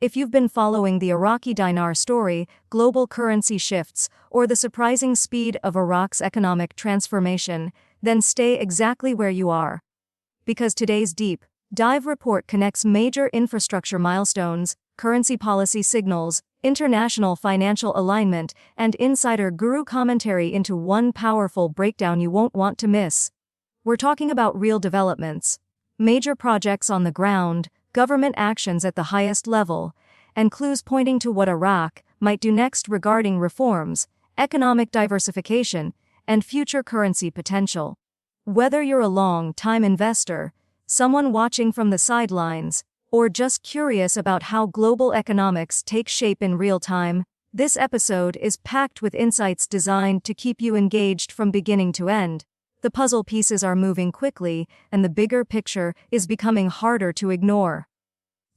If you've been following the Iraqi Dinar story, global currency shifts, or the surprising speed of Iraq's economic transformation, then stay exactly where you are. Because today's deep dive report connects major infrastructure milestones, currency policy signals, international financial alignment, and insider guru commentary into one powerful breakdown you won't want to miss. We're talking about real developments, major projects on the ground, government actions at the highest level, and clues pointing to what Iraq might do next regarding reforms, economic diversification, and future currency potential. Whether you're a long-time investor, someone watching from the sidelines, or just curious about how global economics take shape in real time, this episode is packed with insights designed to keep you engaged from beginning to end. The puzzle pieces are moving quickly, and the bigger picture is becoming harder to ignore.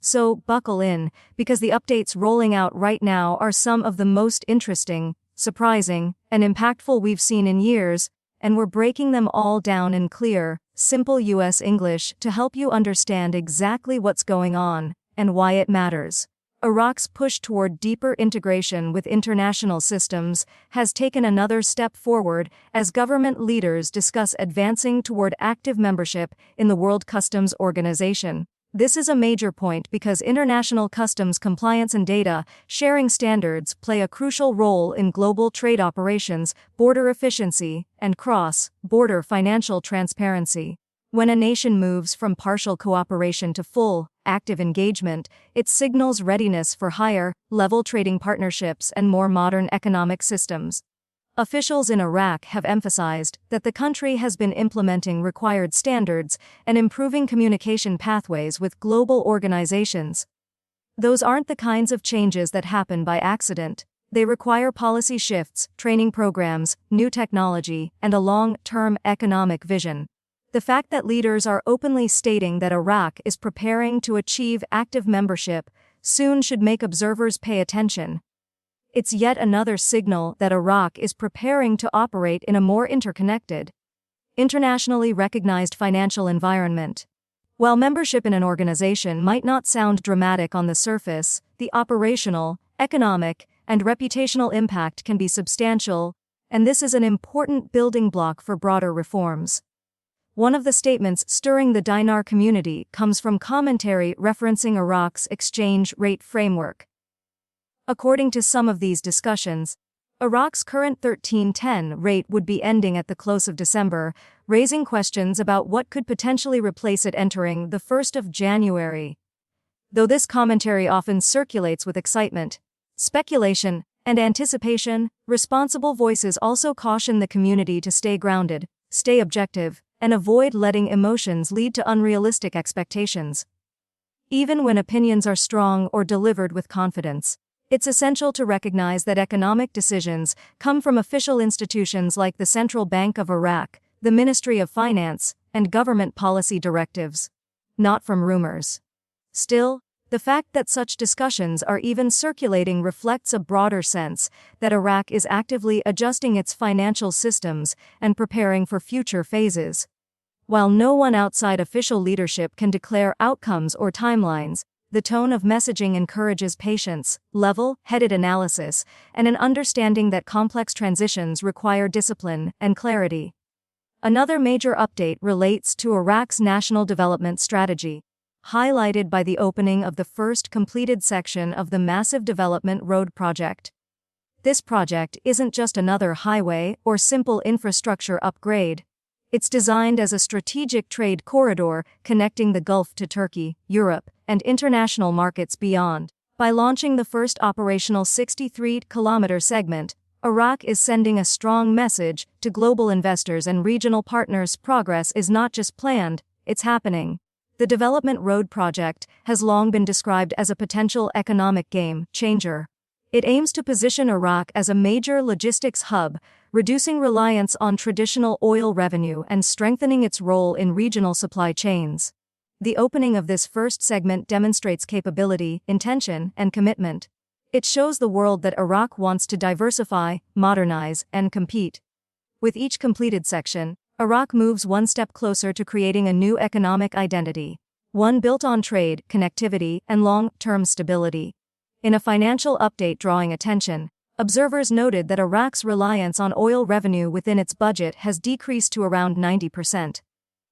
So, buckle in, because the updates rolling out right now are some of the most interesting, surprising, and impactful we've seen in years, and we're breaking them all down in clear, simple US English to help you understand exactly what's going on, and why it matters. Iraq's push toward deeper integration with international systems has taken another step forward as government leaders discuss advancing toward active membership in the World Customs Organization. This is a major point because international customs compliance and data sharing standards play a crucial role in global trade operations, border efficiency, and cross-border financial transparency. When a nation moves from partial cooperation to full, active engagement, it signals readiness for higher-level trading partnerships and more modern economic systems. Officials in Iraq have emphasized that the country has been implementing required standards and improving communication pathways with global organizations. Those aren't the kinds of changes that happen by accident. They require policy shifts, training programs, new technology, and a long-term economic vision. The fact that leaders are openly stating that Iraq is preparing to achieve active membership soon should make observers pay attention. It's yet another signal that Iraq is preparing to operate in a more interconnected, internationally recognized financial environment. While membership in an organization might not sound dramatic on the surface, the operational, economic, and reputational impact can be substantial, and this is an important building block for broader reforms. One of the statements stirring the Dinar community comes from commentary referencing Iraq's exchange rate framework. According to some of these discussions, Iraq's current 1310 rate would be ending at the close of December, raising questions about what could potentially replace it entering the 1st of January. Though this commentary often circulates with excitement, speculation, and anticipation, responsible voices also caution the community to stay grounded, stay objective, and avoid letting emotions lead to unrealistic expectations. Even when opinions are strong or delivered with confidence, it's essential to recognize that economic decisions come from official institutions like the Central Bank of Iraq, the Ministry of Finance, and government policy directives, not from rumors. Still, the fact that such discussions are even circulating reflects a broader sense that Iraq is actively adjusting its financial systems and preparing for future phases. While no one outside official leadership can declare outcomes or timelines, the tone of messaging encourages patience, level-headed analysis, and an understanding that complex transitions require discipline and clarity. Another major update relates to Iraq's national development strategy, highlighted by the opening of the first completed section of the massive development road project. This project isn't just another highway or simple infrastructure upgrade. It's designed as a strategic trade corridor connecting the Gulf to Turkey, Europe, and international markets beyond. By launching the first operational 63-kilometer segment, Iraq is sending a strong message to global investors and regional partners: progress is not just planned, it's happening. The Development Road Project has long been described as a potential economic game changer. It aims to position Iraq as a major logistics hub, reducing reliance on traditional oil revenue and strengthening its role in regional supply chains. The opening of this first segment demonstrates capability, intention, and commitment. It shows the world that Iraq wants to diversify, modernize, and compete. With each completed section, Iraq moves one step closer to creating a new economic identity, one built on trade, connectivity, and long-term stability. In a financial update drawing attention, observers noted that Iraq's reliance on oil revenue within its budget has decreased to around 90%.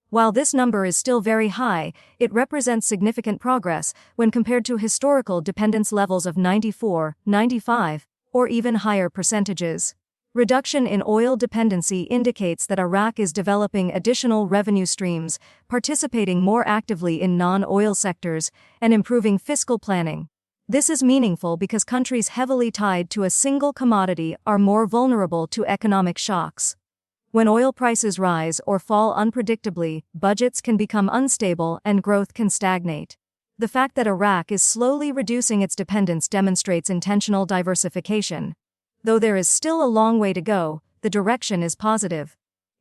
While this number is still very high, it represents significant progress when compared to historical dependence levels of 94, 95, or even higher percentages. Reduction in oil dependency indicates that Iraq is developing additional revenue streams, participating more actively in non-oil sectors, and improving fiscal planning. This is meaningful because countries heavily tied to a single commodity are more vulnerable to economic shocks. When oil prices rise or fall unpredictably, budgets can become unstable and growth can stagnate. The fact that Iraq is slowly reducing its dependence demonstrates intentional diversification. Though there is still a long way to go, the direction is positive.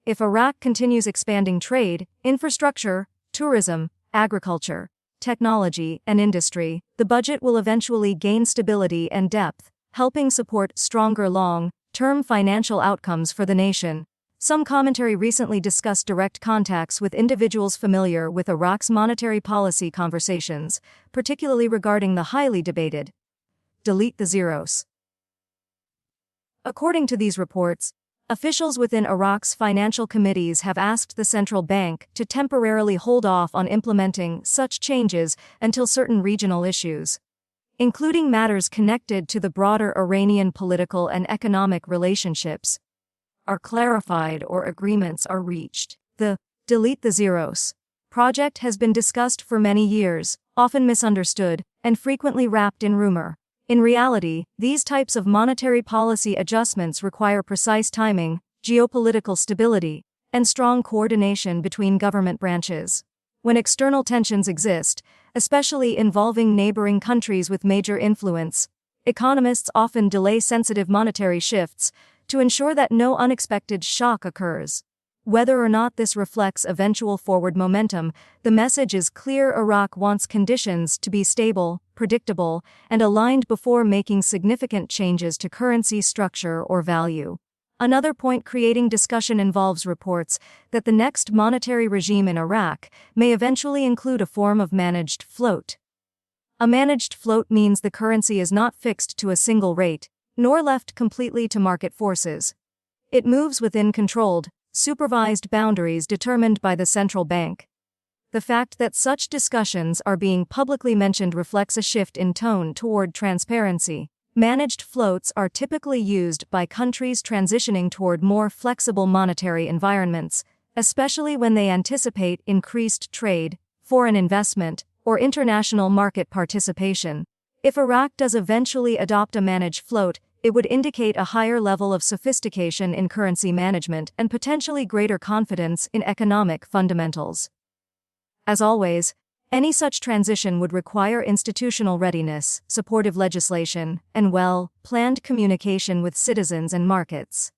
If Iraq continues expanding trade, infrastructure, tourism, agriculture, technology, and industry, the budget will eventually gain stability and depth, helping support stronger long-term financial outcomes for the nation. Some commentary recently discussed direct contacts with individuals familiar with Iraq's monetary policy conversations, particularly regarding the highly debated delete the zeros. According to these reports, officials within Iraq's financial committees have asked the central bank to temporarily hold off on implementing such changes until certain regional issues, including matters connected to the broader Iranian political and economic relationships, are clarified or agreements are reached. The delete the zeros project has been discussed for many years, often misunderstood, and frequently wrapped in rumor. In reality, these types of monetary policy adjustments require precise timing, geopolitical stability, and strong coordination between government branches. When external tensions exist, especially involving neighboring countries with major influence, economists often delay sensitive monetary shifts to ensure that no unexpected shock occurs. Whether or not this reflects eventual forward momentum, the message is clear: Iraq wants conditions to be stable, predictable, and aligned before making significant changes to currency structure or value. Another point creating discussion involves reports that the next monetary regime in Iraq may eventually include a form of managed float. A managed float means the currency is not fixed to a single rate, nor left completely to market forces. It moves within controlled, supervised boundaries determined by the central bank. The fact that such discussions are being publicly mentioned reflects a shift in tone toward transparency. Managed floats are typically used by countries transitioning toward more flexible monetary environments, especially when they anticipate increased trade, foreign investment, or international market participation. If Iraq does eventually adopt a managed float, it would indicate a higher level of sophistication in currency management and potentially greater confidence in economic fundamentals. As always, any such transition would require institutional readiness, supportive legislation, and well-planned communication with citizens and markets.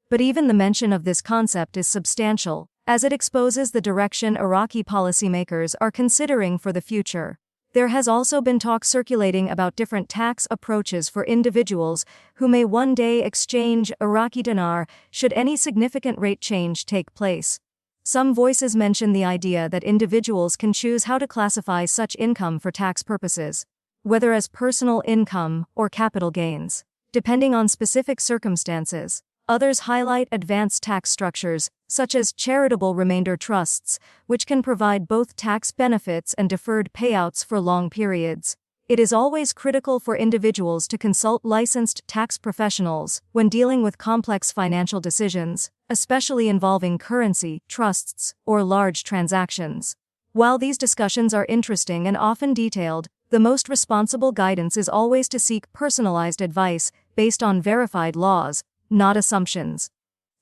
But even the mention of this concept is substantial, as it exposes the direction Iraqi policymakers are considering for the future. There has also been talk circulating about different tax approaches for individuals who may one day exchange Iraqi dinar should any significant rate change take place. Some voices mention the idea that individuals can choose how to classify such income for tax purposes, whether as personal income or capital gains, depending on specific circumstances. Others highlight advanced tax structures, such as charitable remainder trusts, which can provide both tax benefits and deferred payouts for long periods. It is always critical for individuals to consult licensed tax professionals when dealing with complex financial decisions, especially involving currency, trusts, or large transactions. While these discussions are interesting and often detailed, the most responsible guidance is always to seek personalized advice based on verified laws, not assumptions.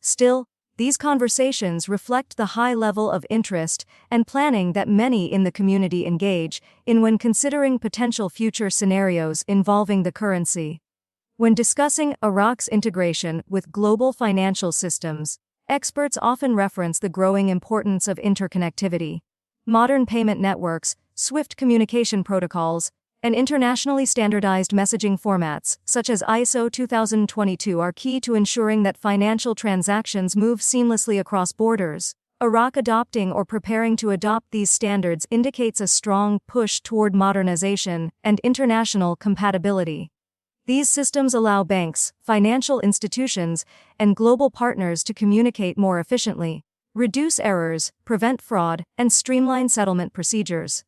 Still, these conversations reflect the high level of interest and planning that many in the community engage in when considering potential future scenarios involving the currency. When discussing Iraq's integration with global financial systems, experts often reference the growing importance of interconnectivity. Modern payment networks, swift communication protocols, and internationally standardized messaging formats, such as ISO 2022, are key to ensuring that financial transactions move seamlessly across borders. Iraq adopting or preparing to adopt these standards indicates a strong push toward modernization and international compatibility. These systems allow banks, financial institutions, and global partners to communicate more efficiently, reduce errors, prevent fraud, and streamline settlement procedures.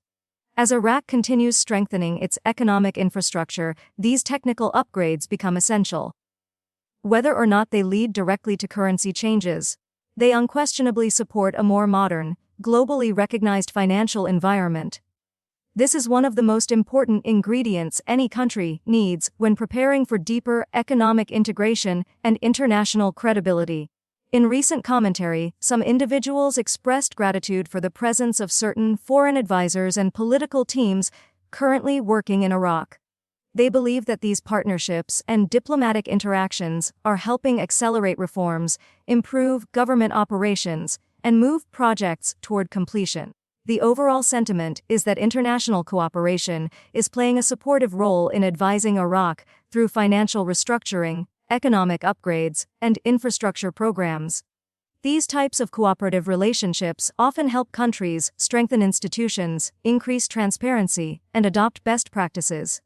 As Iraq continues strengthening its economic infrastructure, these technical upgrades become essential. Whether or not they lead directly to currency changes, they unquestionably support a more modern, globally recognized financial environment. This is one of the most important ingredients any country needs when preparing for deeper economic integration and international credibility. In recent commentary, some individuals expressed gratitude for the presence of certain foreign advisors and political teams currently working in Iraq. They believe that these partnerships and diplomatic interactions are helping accelerate reforms, improve government operations, and move projects toward completion. The overall sentiment is that international cooperation is playing a supportive role in advising Iraq through financial restructuring, economic upgrades, and infrastructure programs. These types of cooperative relationships often help countries strengthen institutions, increase transparency, and adopt best practices.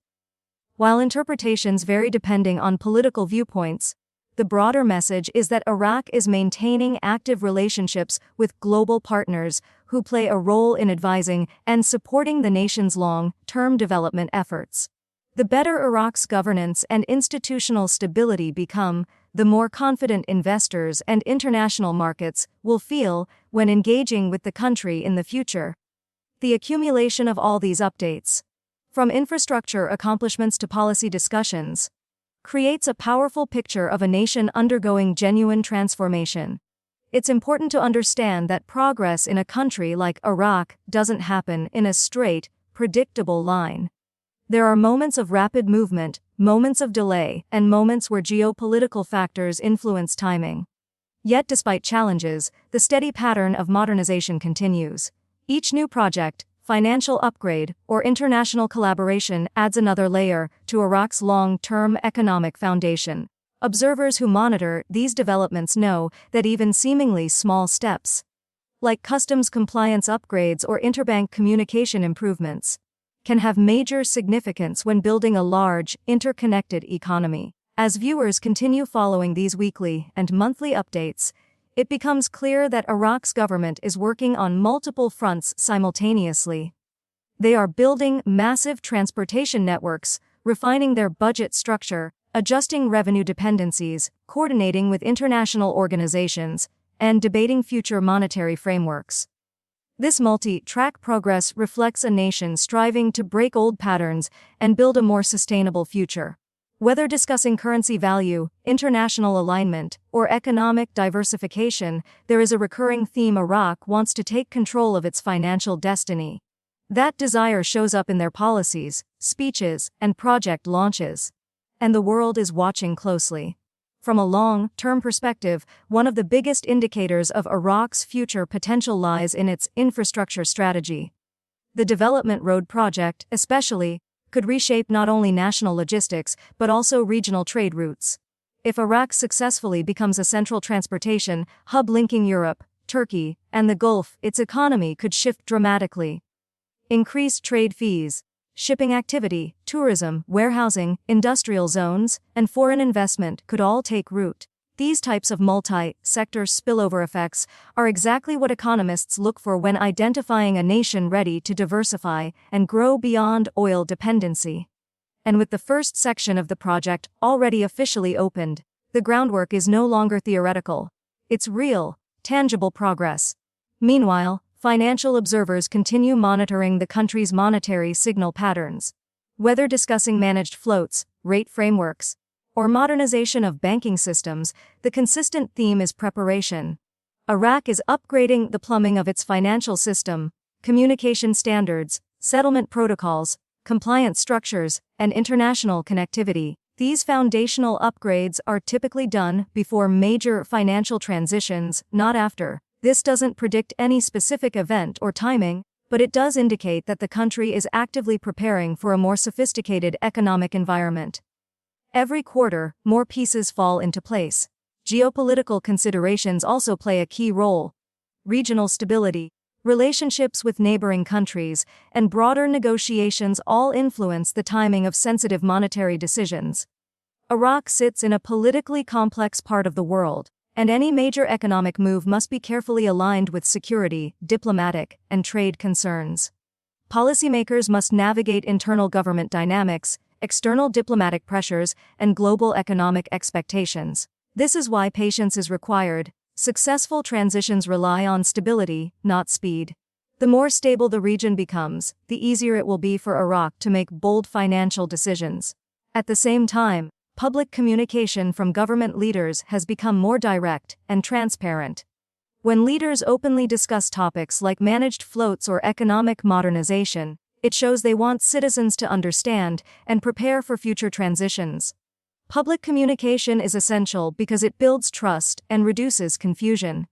While interpretations vary depending on political viewpoints, the broader message is that Iraq is maintaining active relationships with global partners who play a role in advising and supporting the nation's long-term development efforts. The better Iraq's governance and institutional stability become, the more confident investors and international markets will feel when engaging with the country in the future. The accumulation of all these updates, from infrastructure accomplishments to policy discussions, creates a powerful picture of a nation undergoing genuine transformation. It's important to understand that progress in a country like Iraq doesn't happen in a straight, predictable line. There are moments of rapid movement, moments of delay, and moments where geopolitical factors influence timing. Yet despite challenges, the steady pattern of modernization continues. Each new project, financial upgrade, or international collaboration adds another layer to Iraq's long-term economic foundation. Observers who monitor these developments know that even seemingly small steps, like customs compliance upgrades or interbank communication improvements, can have major significance when building a large, interconnected economy. As viewers continue following these weekly and monthly updates, it becomes clear that Iraq's government is working on multiple fronts simultaneously. They are building massive transportation networks, refining their budget structure, adjusting revenue dependencies, coordinating with international organizations, and debating future monetary frameworks. This multi-track progress reflects a nation striving to break old patterns and build a more sustainable future. Whether discussing currency value, international alignment, or economic diversification, there is a recurring theme: Iraq wants to take control of its financial destiny. That desire shows up in their policies, speeches, and project launches. And the world is watching closely. From a long-term perspective, one of the biggest indicators of Iraq's future potential lies in its infrastructure strategy. The Development Road Project, especially, could reshape not only national logistics but also regional trade routes. If Iraq successfully becomes a central transportation hub linking Europe, Turkey, and the Gulf, its economy could shift dramatically. Increased trade fees, shipping activity, tourism, warehousing, industrial zones, and foreign investment could all take root. These types of multi-sector spillover effects are exactly what economists look for when identifying a nation ready to diversify and grow beyond oil dependency. And with the first section of the project already officially opened, the groundwork is no longer theoretical. It's real, tangible progress. Meanwhile, financial observers continue monitoring the country's monetary signal patterns. Whether discussing managed floats, rate frameworks, or modernization of banking systems, the consistent theme is preparation. Iraq is upgrading the plumbing of its financial system, communication standards, settlement protocols, compliance structures, and international connectivity. These foundational upgrades are typically done before major financial transitions, not after. This doesn't predict any specific event or timing, but it does indicate that the country is actively preparing for a more sophisticated economic environment. Every quarter, more pieces fall into place. Geopolitical considerations also play a key role. regional stability, relationships with neighboring countries, and broader negotiations all influence the timing of sensitive monetary decisions. Iraq sits in a politically complex part of the world, and any major economic move must be carefully aligned with security, diplomatic, and trade concerns. Policymakers must navigate internal government dynamics, external diplomatic pressures, and global economic expectations. This is why patience is required. Successful transitions rely on stability, not speed. The more stable the region becomes, the easier it will be for Iraq to make bold financial decisions. At the same time, public communication from government leaders has become more direct and transparent. When leaders openly discuss topics like managed floats or economic modernization, it shows they want citizens to understand and prepare for future transitions. Public communication is essential because it builds trust and reduces confusion.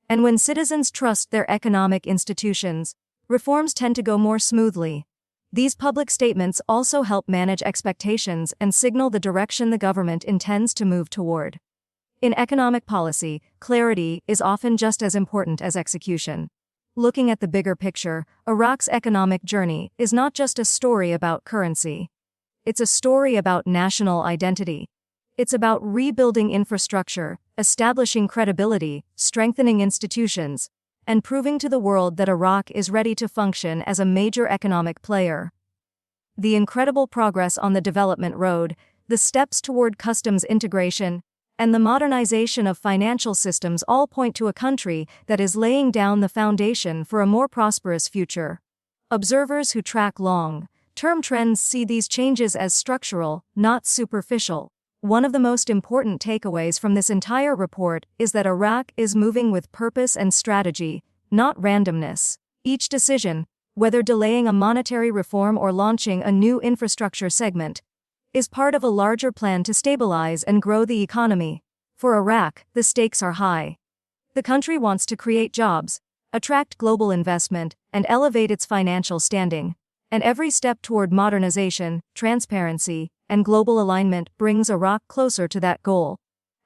And when citizens trust their economic institutions, reforms tend to go more smoothly. These public statements also help manage expectations and signal the direction the government intends to move toward. In economic policy, clarity is often just as important as execution. Looking at the bigger picture, Iraq's economic journey is not just a story about currency. It's a story about national identity. It's about rebuilding infrastructure, establishing credibility, strengthening institutions, and proving to the world that Iraq is ready to function as a major economic player. The incredible progress on the development road, the steps toward customs integration, and the modernization of financial systems all point to a country that is laying down the foundation for a more prosperous future. Observers who track long-term trends see these changes as structural, not superficial. One of the most important takeaways from this entire report is that Iraq is moving with purpose and strategy, not randomness. Each decision, whether delaying a monetary reform or launching a new infrastructure segment, is part of a larger plan to stabilize and grow the economy. For Iraq, the stakes are high. The country wants to create jobs, attract global investment, and elevate its financial standing. And every step toward modernization, transparency, and global alignment brings Iraq closer to that goal.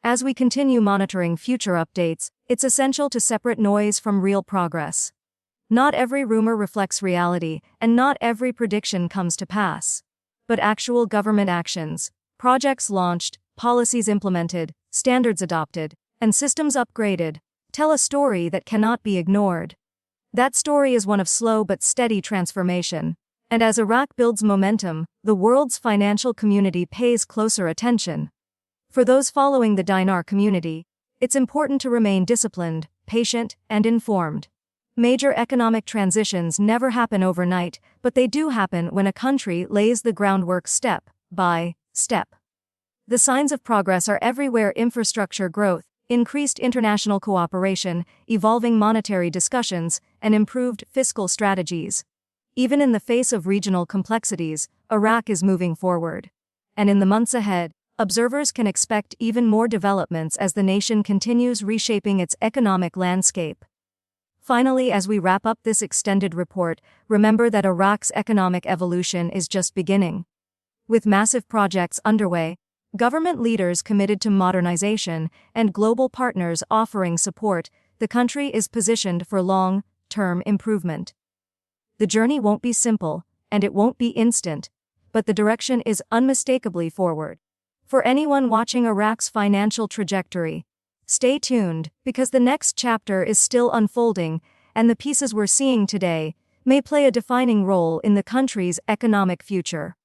As we continue monitoring future updates, it's essential to separate noise from real progress. Not every rumor reflects reality, and not every prediction comes to pass. But actual government actions, projects launched, policies implemented, standards adopted, and systems upgraded, tell a story that cannot be ignored. That story is one of slow but steady transformation. And as Iraq builds momentum, the world's financial community pays closer attention. For those following the Dinar community, it's important to remain disciplined, patient, and informed. Major economic transitions never happen overnight, but they do happen when a country lays the groundwork step by step. The signs of progress are everywhere: infrastructure growth, increased international cooperation, evolving monetary discussions, and improved fiscal strategies. Even in the face of regional complexities, Iraq is moving forward. And in the months ahead, observers can expect even more developments as the nation continues reshaping its economic landscape. Finally, as we wrap up this extended report, remember that Iraq's economic evolution is just beginning. With massive projects underway, government leaders committed to modernization, and global partners offering support, the country is positioned for long-term improvement. The journey won't be simple, and it won't be instant, but the direction is unmistakably forward. For anyone watching Iraq's financial trajectory, stay tuned, because the next chapter is still unfolding, and the pieces we're seeing today may play a defining role in the country's economic future.